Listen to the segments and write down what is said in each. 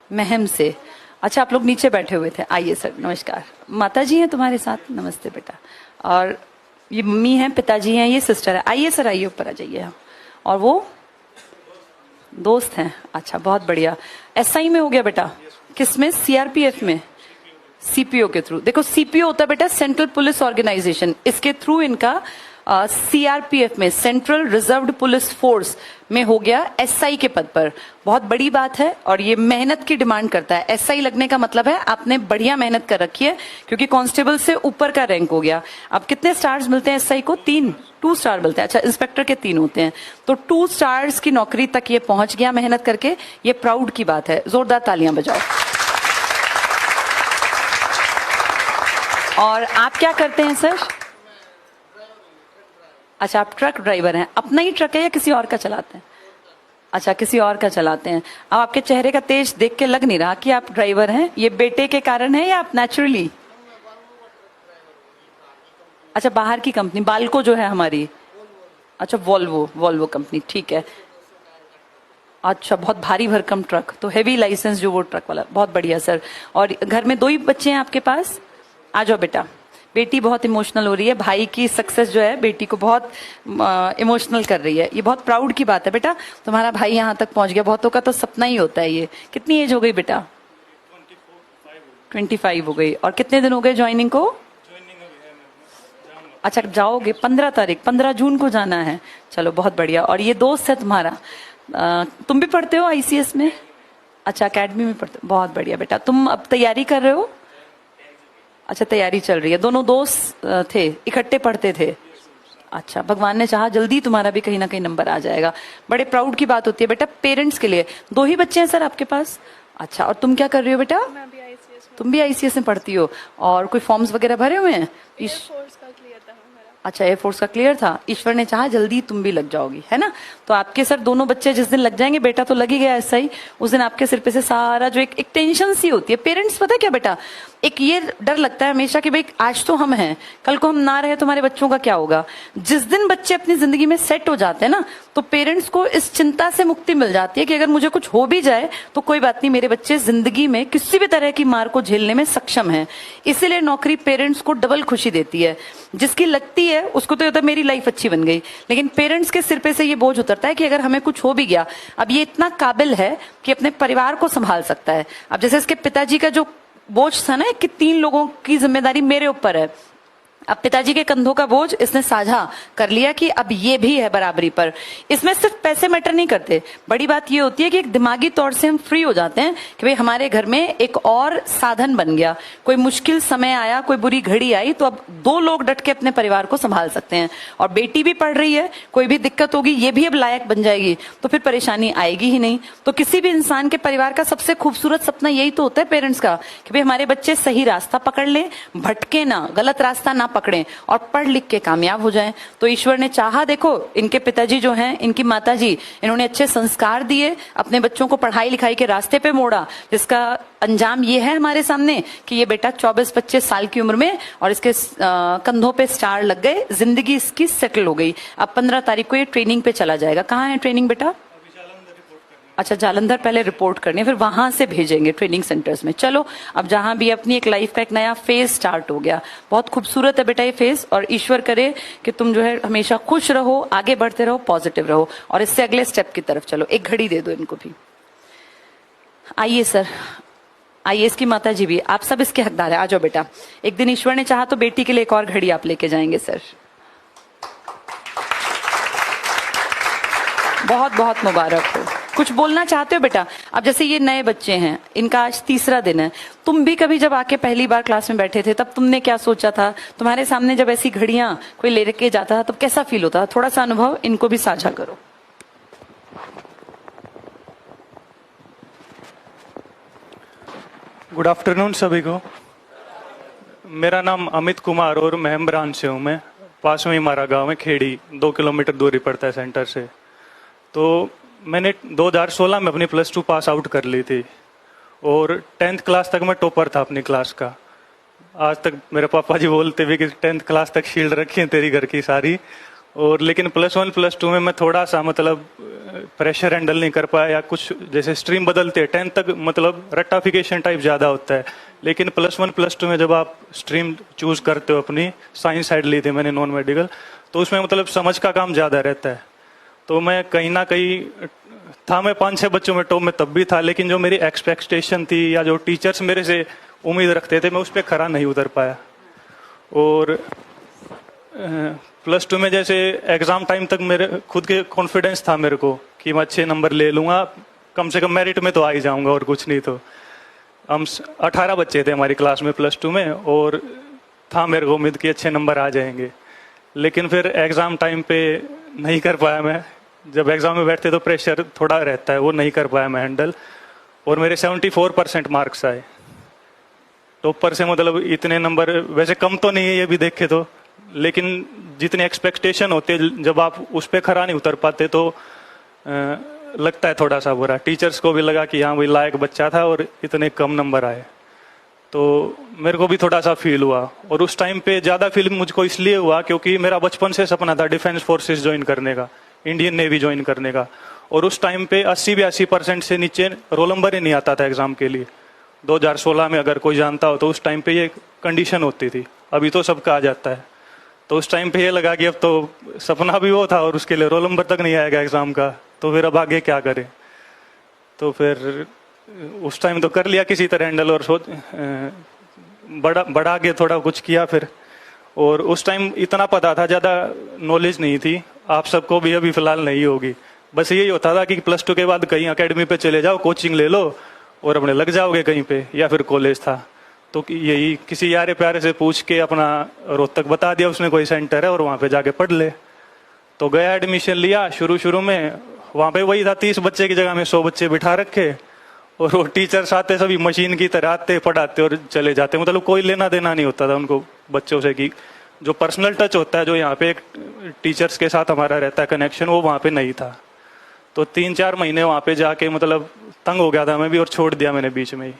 महम से। अच्छा, आप लोग नीचे बैठे हुए थे। आइए सर, नमस्कार। माता जी हैं तुम्हारे साथ? नमस्ते बेटा। और ये मम्मी हैं, पिताजी हैं, ये सिस्टर है। आइए सर, आइए ऊपर आ जाइए। और वो दोस्त हैं। अच्छा, बहुत बढ़िया। एसआई में हो गया बेटा? किस में? सीआरपीएफ में? सीपीओ के थ्रू। देखो, सीपीओ होता है बेटा सेंट्रल पुलिस ऑर्गेनाइजेशन, इसके थ्रू इनका सीआरपीएफ में, सेंट्रल रिजर्व्ड पुलिस फोर्स में हो गया एसआई के पद पर। बहुत बड़ी बात है और ये मेहनत की डिमांड करता है। एसआई लगने का मतलब है आपने बढ़िया मेहनत कर रखी है, क्योंकि कांस्टेबल से ऊपर का रैंक हो गया। अब कितने स्टार्स मिलते हैं एसआई को? 3, 2 स्टार मिलते हैं। अच्छा, इंस्पेक्टर के 3 होते हैं, तो 2 स्टार्स की नौकरी तक ये पहुंच गया मेहनत करके। ये प्राउड की बात है, जोरदार तालियां बजाओ। और आप क्या करते हैं सर? अच्छा, आप ट्रक ड्राइवर हैं। अपना ही ट्रक है या किसी और का चलाते हैं? अच्छा, किसी और का चलाते हैं। अब आपके चेहरे का तेज देख के लग नहीं रहा कि आप ड्राइवर हैं। ये बेटे के कारण है या आप नेचुरली? अच्छा, बाहर की कंपनी, बाल्को जो है हमारी। अच्छा, वॉल्वो कंपनी, ठीक है। अच्छा, बहुत भारी भरकम ट्रक, तो हेवी लाइसेंस जो वो ट्रक वाला। बहुत बढ़िया सर। और घर में 2 ही बच्चे हैं आपके पास? आ जाओ बेटा। बेटी बहुत इमोशनल हो रही है, भाई की सक्सेस जो है बेटी को बहुत इमोशनल कर रही है। ये बहुत प्राउड की बात है बेटा, तुम्हारा भाई यहाँ तक पहुंच गया। बहुतों का तो सपना ही होता है ये। कितनी एज हो गई बेटा? 25 हो गई। और कितने दिन हो गए ज्वाइनिंग को? अच्छा, जाओगे 15 तारीख, 15 जून को जाना है। चलो, बहुत बढ़िया। और ये दोस्त है तुम्हारा, तुम भी पढ़ते हो आईसीएस में? अच्छा, अकेडमी में पढ़ते हो। बहुत बढ़िया बेटा। तुम अब तैयारी कर रहे हो? अच्छा, तैयारी चल रही है। दोनों दोस्त थे, इकट्ठे पढ़ते थे? अच्छा, भगवान ने चाहा जल्दी तुम्हारा भी कहीं ना कहीं नंबर आ जाएगा। बड़े प्राउड की बात होती है बेटा पेरेंट्स के लिए। 2 ही बच्चे हैं सर आपके पास? अच्छा, और तुम क्या कर रही हो बेटा? मैं भी आईसीएस में। तुम भी आईसीएस में पढ़ती हो? और कोई फॉर्म्स वगैरह भरे हुए हैं? एयरफोर्स का क्लियर था हमारा। अच्छा, एयरफोर्स का क्लियर था। ईश्वर ने चाहा जल्दी तुम भी लग जाओगी, है ना? तो आपके सर दोनों बच्चे जिस दिन लग जाएंगे, बेटा तो लग ही गया ऐसा ही, उस दिन आपके सिर पे से सारा जो एक टेंशन सी होती है पेरेंट्स, पता है क्या बेटा, एक ये डर लगता है हमेशा कि भाई आज तो हम हैं, कल को हम ना रहे, तुम्हारे बच्चों का क्या होगा। जिस दिन बच्चे अपनी जिंदगी में सेट हो जाते हैं ना, तो पेरेंट्स को इस चिंता से मुक्ति मिल जाती है कि अगर मुझे कुछ हो भी जाए तो कोई बात नहीं, मेरे बच्चे जिंदगी में किसी भी तरह की मार को झेलने में सक्षम है। इसीलिए नौकरी पेरेंट्स को डबल खुशी देती है। जिसकी लगती है उसको तो होता है मेरी लाइफ अच्छी बन गई, लेकिन पेरेंट्स के सिर पे से ये बोझ उतरता है कि अगर हमें कुछ हो भी गया, अब ये इतना काबिल है कि अपने परिवार को संभाल सकता है। अब जैसे इसके पिताजी का जो बोझ था ना कि 3 लोगों की जिम्मेदारी मेरे ऊपर है, अब पिताजी के कंधों का बोझ इसने साझा कर लिया कि अब ये भी है बराबरी पर। इसमें सिर्फ पैसे मैटर नहीं करते, बड़ी बात ये होती है कि एक दिमागी तौर से हम फ्री हो जाते हैं कि भाई हमारे घर में एक और साधन बन गया। कोई मुश्किल समय आया, कोई बुरी घड़ी आई, तो अब 2 लोग डट के अपने परिवार को संभाल सकते हैं। और बेटी भी पढ़ रही है, कोई भी दिक्कत होगी ये भी अब लायक बन जाएगी, तो फिर परेशानी आएगी ही नहीं। तो किसी भी इंसान के परिवार का सबसे खूबसूरत सपना यही तो होता है पेरेंट्स का, कि भाई हमारे बच्चे सही रास्ता पकड़ लें, भटके ना, गलत रास्ता ना पकड़ें और पढ़ लिख के कामयाब हो जाएं। तो ईश्वर ने चाहा, देखो इनके पिताजी जो हैं, इनकी माताजी, इन्होंने अच्छे संस्कार दिए, अपने बच्चों को पढ़ाई लिखाई के रास्ते पे मोड़ा, जिसका अंजाम ये है हमारे सामने कि ये बेटा 24-25 साल की उम्र में और इसके कंधों पे स्टार लग गए, जिंदगी इसकी सेटल हो गई। अब 15 तारीख को ये ट्रेनिंग पे चला जाएगा। कहाँ है ट्रेनिंग बेटा? अच्छा, जालंधर पहले रिपोर्ट करनी है, फिर वहां से भेजेंगे ट्रेनिंग सेंटर्स में। चलो, अब जहां भी अपनी एक लाइफ का एक नया फेज स्टार्ट हो गया। बहुत खूबसूरत है बेटा ये फेज, और ईश्वर करे कि तुम जो है हमेशा खुश रहो, आगे बढ़ते रहो, पॉजिटिव रहो और इससे अगले स्टेप की तरफ चलो। एक घड़ी दे दो इनको भी। आइए सर, आइए, इसकी माता जी भी, आप सब इसके हकदार है। आ जाओ बेटा। एक दिन ईश्वर ने चाहा तो बेटी के लिए एक और घड़ी आप लेके जाएंगे सर। बहुत बहुत मुबारक हो। कुछ बोलना चाहते हो बेटा? अब जैसे ये नए बच्चे हैं, इनका आज 3रा दिन है, तुम भी कभी जब आके पहली बार क्लास में बैठे थे तब तुमने क्या सोचा था? तुम्हारे सामने जब ऐसी घड़ियां कोई लेके जाता था तब कैसा फील होता था? थोड़ा सा अनुभव इनको भी साझा करो। गुड आफ्टरनून सभी को। मेरा नाम अमित कुमार और महम ब्रांच से हूँ मैं। पास में ही हमारा गांव है खेड़ी, 2 किलोमीटर दूरी पड़ता है सेंटर से। तो मैंने 2016 में अपनी +2 पास आउट कर ली थी और 10th क्लास तक मैं टॉपर था अपनी क्लास का। आज तक मेरे पापा जी बोलते भी कि 10th क्लास तक शील्ड रखी है तेरी घर की सारी, और लेकिन +1 +2 में मैं थोड़ा सा मतलब प्रेशर हैंडल नहीं कर पाया, या कुछ जैसे स्ट्रीम बदलते हैं 10 तक मतलब रट्टाफिकेशन टाइप ज़्यादा होता है, लेकिन +1 +2 में जब आप स्ट्रीम चूज करते हो, अपनी साइंस साइड ली थी मैंने नॉन मेडिकल, तो उसमें मतलब समझ का काम ज़्यादा रहता है। तो मैं कहीं ना कहीं था, मैं 5-6 बच्चों में टॉप में तब भी था, लेकिन जो मेरी एक्सपेक्टेशन थी या जो टीचर्स मेरे से उम्मीद रखते थे, मैं उस पर खरा नहीं उतर पाया। और +2 में जैसे एग्जाम टाइम तक मेरे खुद के कॉन्फिडेंस था मेरे को कि मैं अच्छे नंबर ले लूंगा, कम से कम मेरिट में तो आ ही जाऊंगा, और कुछ नहीं तो। हम 18 बच्चे थे हमारी क्लास में +2 में, और था मेरे को उम्मीद कि अच्छे नंबर आ जाएंगे, लेकिन फिर एग्जाम टाइम पे नहीं कर पाया मैं। जब एग्जाम में बैठते तो प्रेशर थोड़ा रहता है, वो नहीं कर पाया मैं हैंडल, और मेरे 74% मार्क्स आए। टॉपर से मतलब इतने नंबर वैसे कम तो नहीं है ये भी देखे तो, लेकिन जितनी एक्सपेक्टेशन होती है जब आप उस पर खरा नहीं उतर पाते तो लगता है थोड़ा सा बुरा। टीचर्स को भी लगा कि हाँ भाई लायक बच्चा था और इतने कम नंबर आए, तो मेरे को भी थोड़ा सा फील हुआ। और उस टाइम पे ज़्यादा फील मुझको इसलिए हुआ क्योंकि मेरा बचपन से सपना था डिफेंस फोर्सेस ज्वाइन करने का, इंडियन नेवी ज्वाइन करने का, और उस टाइम पे 80-82% से नीचे रोल नंबर ही नहीं आता था एग्जाम के लिए। 2016 में अगर कोई जानता हो तो उस टाइम पे ये कंडीशन होती थी, अभी तो सबका आ जाता है। तो उस टाइम पे ये लगा कि अब तो सपना भी वो था और उसके लिए रोल नंबर तक नहीं आएगा एग्जाम का, तो फिर अब आगे क्या करें। तो फिर उस टाइम तो कर लिया किसी तरह हैंडल, और सोच बढ़ा के थोड़ा कुछ किया फिर। और उस टाइम इतना पता था, ज़्यादा नॉलेज नहीं थी, आप सबको भी अभी फिलहाल नहीं होगी। बस यही होता था कि +2 के बाद कहीं अकेडमी पे चले जाओ, कोचिंग ले लो और अपने लग जाओगे कहीं पे, या फिर कॉलेज था तो यही किसी यारे प्यारे से पूछ के अपना रोहतक बता दिया उसने कोई सेंटर है और वहाँ पे जाके पढ़ ले। तो गया एडमिशन लिया। शुरू में वहाँ पे वही था, 30 बच्चे की जगह में 100 बच्चे बिठा रखे, और वो टीचर्स आते सभी मशीन की तरह आते, पढ़ाते और चले जाते, मतलब कोई लेना देना नहीं होता था उनको बच्चों से, कि जो पर्सनल टच होता है, जो यहाँ पे एक टीचर्स के साथ हमारा रहता है कनेक्शन, वो वहाँ पे नहीं था। तो 3-4 महीने वहाँ पे जाके मतलब तंग हो गया था मैं भी, और छोड़ दिया मैंने बीच में ही।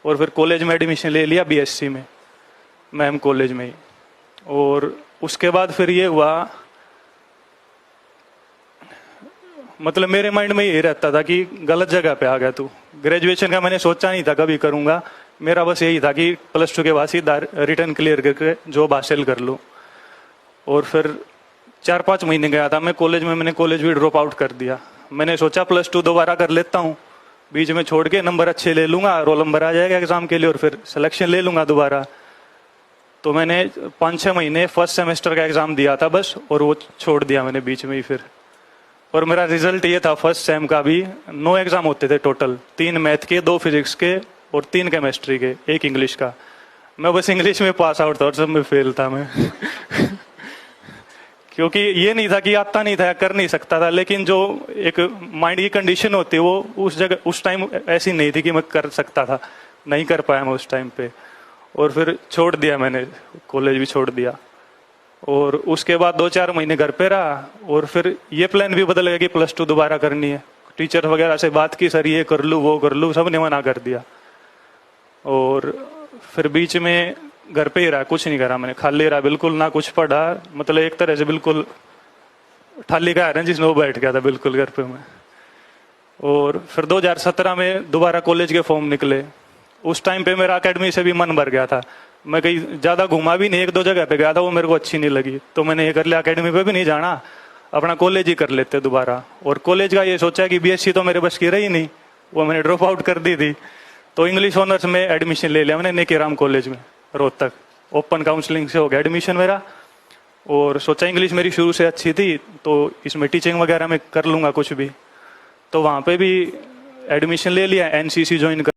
और फिर कॉलेज में एडमिशन ले लिया BSc में, मैम कॉलेज में ही। और उसके बाद फिर ये हुआ, मतलब मेरे माइंड में ये रहता था कि गलत जगह पे आ गया तू। ग्रेजुएशन का मैंने सोचा नहीं था कभी करूंगा, मेरा बस यही था कि +2 के बाद सीधा रिटर्न क्लियर करके जॉब हासिल कर लूँ। और फिर 4-5 महीने गया था मैं कॉलेज में, मैंने कॉलेज भी ड्रॉप आउट कर दिया। मैंने सोचा +2 दोबारा कर लेता हूँ, बीच में छोड़ के नंबर अच्छे ले लूंगा, रोल नंबर आ जाएगा एग्जाम के लिए, और फिर सिलेक्शन ले लूंगा दोबारा। तो मैंने 5-6 महीने फर्स्ट सेमेस्टर का एग्जाम दिया था बस, और वो छोड़ दिया मैंने बीच में ही फिर। और मेरा रिजल्ट ये था फर्स्ट सेम का भी, 9 एग्जाम होते थे टोटल, 3 मैथ के, 2 फिजिक्स के और 3 केमिस्ट्री के, 1 इंग्लिश का। मैं बस इंग्लिश में पास आउट था और सब में फेल था मैं क्योंकि ये नहीं था कि आता नहीं था, कर नहीं सकता था, लेकिन जो एक माइंड की कंडीशन होती है वो उस जगह उस टाइम ऐसी नहीं थी कि मैं कर सकता था, नहीं कर पाया मैं उस टाइम पे। और फिर छोड़ दिया मैंने, कॉलेज भी छोड़ दिया। और उसके बाद 2-4 महीने घर पे रहा, और फिर ये प्लान भी बदल गया कि +2 दोबारा करनी है। टीचर वगैरह से बात की, सर ये कर लूँ वो कर लूँ, सब ने मना कर दिया। और फिर बीच में घर पे ही रहा, कुछ नहीं करा मैंने, खाली रहा बिल्कुल, ना कुछ पढ़ा, मतलब एक तरह से बिल्कुल ठाली का है जिसमें वो बैठ गया था बिल्कुल घर पे मैं। और फिर 2017 में दोबारा कॉलेज के फॉर्म निकले। उस टाइम पे मेरा अकेडमी से भी मन भर गया था, मैं कहीं ज्यादा घुमा भी नहीं, 1-2 जगह पे गया था, वो मेरे को अच्छी नहीं लगी, तो मैंने ये कर लिया, अकेडमी पे भी नहीं जाना, अपना कॉलेज ही कर लेते दोबारा। और कॉलेज का ये सोचा कि BSc तो मेरे बस की रही नहीं, वो मैंने ड्रॉप आउट कर दी थी। तो इंग्लिश ऑनर्स में एडमिशन ले लिया मैंने नेकीराम कॉलेज में रोहतक, ओपन काउंसलिंग से हो गया एडमिशन मेरा। और सोचा इंग्लिश मेरी शुरू से अच्छी थी, तो इसमें टीचिंग वगैरह में कर लूंगा कुछ भी। तो वहाँ पे भी एडमिशन ले लिया, NCC ज्वाइन कर